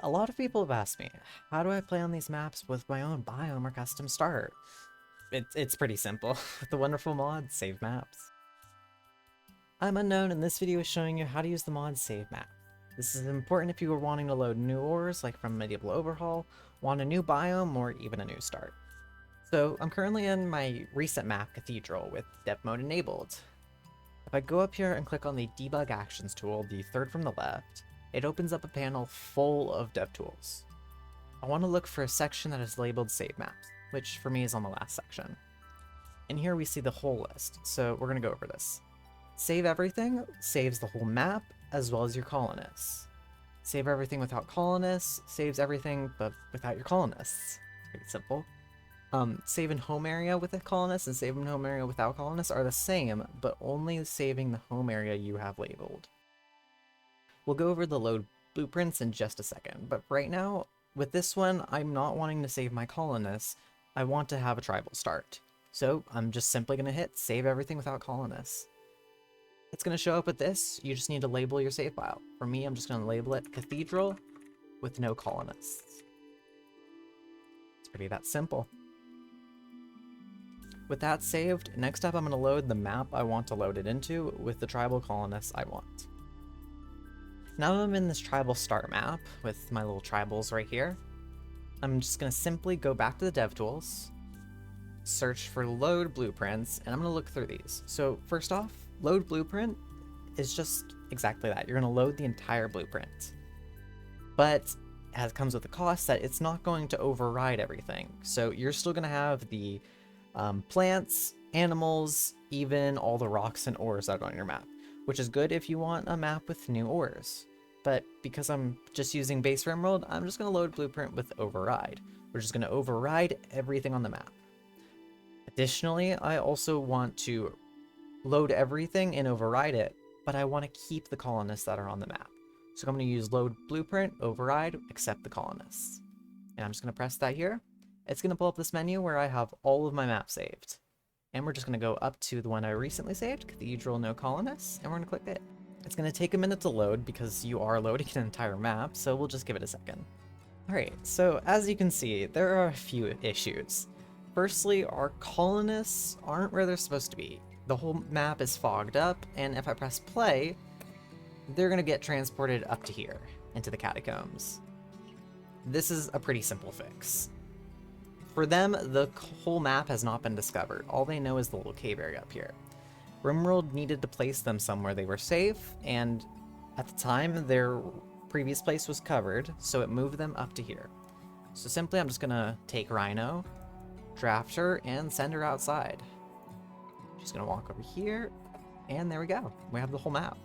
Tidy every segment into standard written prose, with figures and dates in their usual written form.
A lot of people have asked me, how do I play on these maps with my own biome or custom start? It's pretty simple. With the wonderful mod, Save Maps. I'm Unknown, and this video is showing you how to use the mod Save Map. This is important if you are wanting to load new ores, like from Medieval Overhaul, want a new biome, or even a new start. So I'm currently in my recent map, Cathedral, with dev mode enabled. If I go up here and click on the Debug Actions tool, the third from the left, it opens up a panel full of dev tools. I want to look for a section that is labeled Save Maps, which for me is on the last section. And here we see the whole list, so we're going to go over this. Save Everything saves the whole map, as well as your colonists. Save Everything without colonists saves everything but without your colonists. Pretty simple. Save in home area with a colonist and save in home area without colonists are the same, but only saving the home area you have labeled. We'll go over the load blueprints in just a second, but right now, with this one, I'm not wanting to save my colonists. I want to have a tribal start. So I'm just simply going to hit Save Everything without colonists. It's going to show up with this. You just need to label your save file. For me, I'm just going to label it Cathedral with no colonists. It's pretty that simple. With that saved, next up I'm going to load the map I want to load it into with the tribal colonists I want. Now that I'm in this tribal start map with my little tribals right here, I'm just going to simply go back to the dev tools, search for load blueprints, and I'm going to look through these. So first off, load blueprint is just exactly that. You're going to load the entire blueprint. But it comes with the cost that it's not going to override everything. So you're still going to have the plants, animals, even all the rocks and ores that are on your map, which is good if you want a map with new ores. But because I'm just using base Rimworld, I'm just going to load blueprint with override, which is going to override everything on the map. Additionally, I also want to load everything and override it, but I want to keep the colonists that are on the map. So I'm going to use load blueprint, override, accept the colonists. And I'm just going to press that here. It's going to pull up this menu where I have all of my maps saved. And we're just going to go up to the one I recently saved, Cathedral No Colonists, and we're going to click it. It's going to take a minute to load because you are loading an entire map, so we'll just give it a second. Alright, so as you can see, there are a few issues. Firstly, our colonists aren't where they're supposed to be. The whole map is fogged up, and if I press play, they're going to get transported up to here, into the catacombs. This is a pretty simple fix. For them, the whole map has not been discovered. All they know is the little cave area up here. Rimworld needed to place them somewhere they were safe, and at the time, their previous place was covered, so it moved them up to here. So simply, I'm just going to take Rhino, draft her, and send her outside. She's going to walk over here, and there we go. We have the whole map.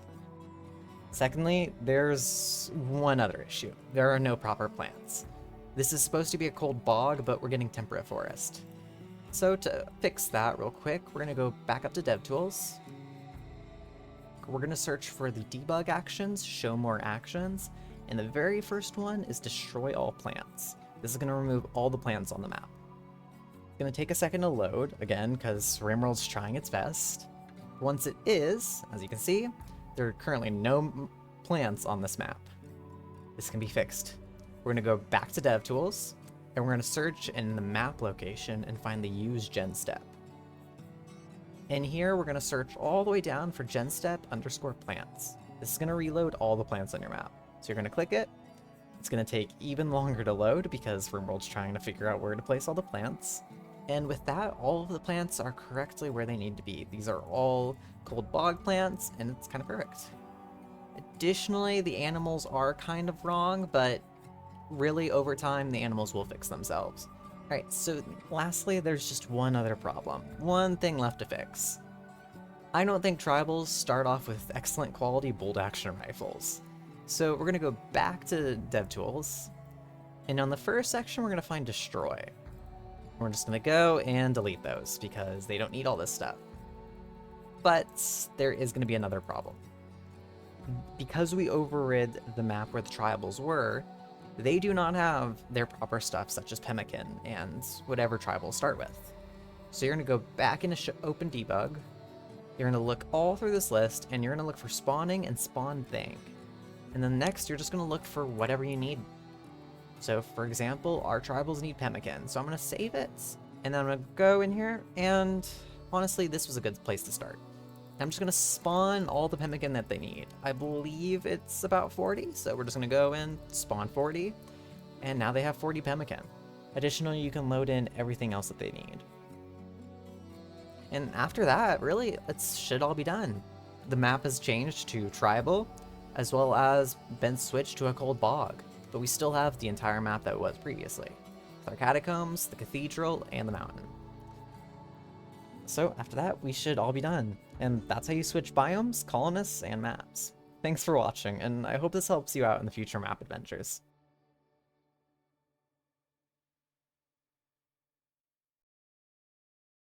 Secondly, there's one other issue. There are no proper plants. This is supposed to be a cold bog, but we're getting temperate forest. So to fix that real quick, we're going to go back up to DevTools. We're going to search for the debug actions, show more actions, and the very first one is destroy all plants. This is going to remove all the plants on the map. It's going to take a second to load, again, because Rimworld's trying its best. Once it is, as you can see, there are currently no plants on this map. This can be fixed. We're going to go back to DevTools, and we're going to search in the map location and find the use gen step. In here, we're going to search all the way down for genstep_plants. This is going to reload all the plants on your map. So you're going to click it. It's going to take even longer to load because Rimworld's trying to figure out where to place all the plants. And with that, all of the plants are correctly where they need to be. These are all cold bog plants, and it's kind of perfect. Additionally, the animals are kind of wrong, but really, over time, the animals will fix themselves. Alright, so lastly, there's just one other problem. One thing left to fix. I don't think tribals start off with excellent quality bolt action rifles. So we're going to go back to DevTools, and on the first section, we're going to find Destroy. We're just going to go and delete those because they don't need all this stuff. But there is going to be another problem. Because we overrid the map where the tribals were, they do not have their proper stuff, such as pemmican and whatever tribals start with. So you're going to go back into Open Debug, you're going to look all through this list, and you're going to look for spawning and spawn thing. And then next, you're just going to look for whatever you need. So for example, our tribals need pemmican, so I'm going to save it, and then I'm going to go in here, and honestly, this was a good place to start. I'm just going to spawn all the pemmican that they need. I believe it's about 40, so we're just going to go in, spawn 40, and now they have 40 pemmican. Additionally, you can load in everything else that they need. And after that, really, it should all be done. The map has changed to tribal, as well as been switched to a cold bog, but we still have the entire map that it was previously. Our catacombs, the cathedral, and the mountain. So after that, we should all be done. And that's how you switch biomes, colonists, and maps. Thanks for watching, and I hope this helps you out in the future map adventures.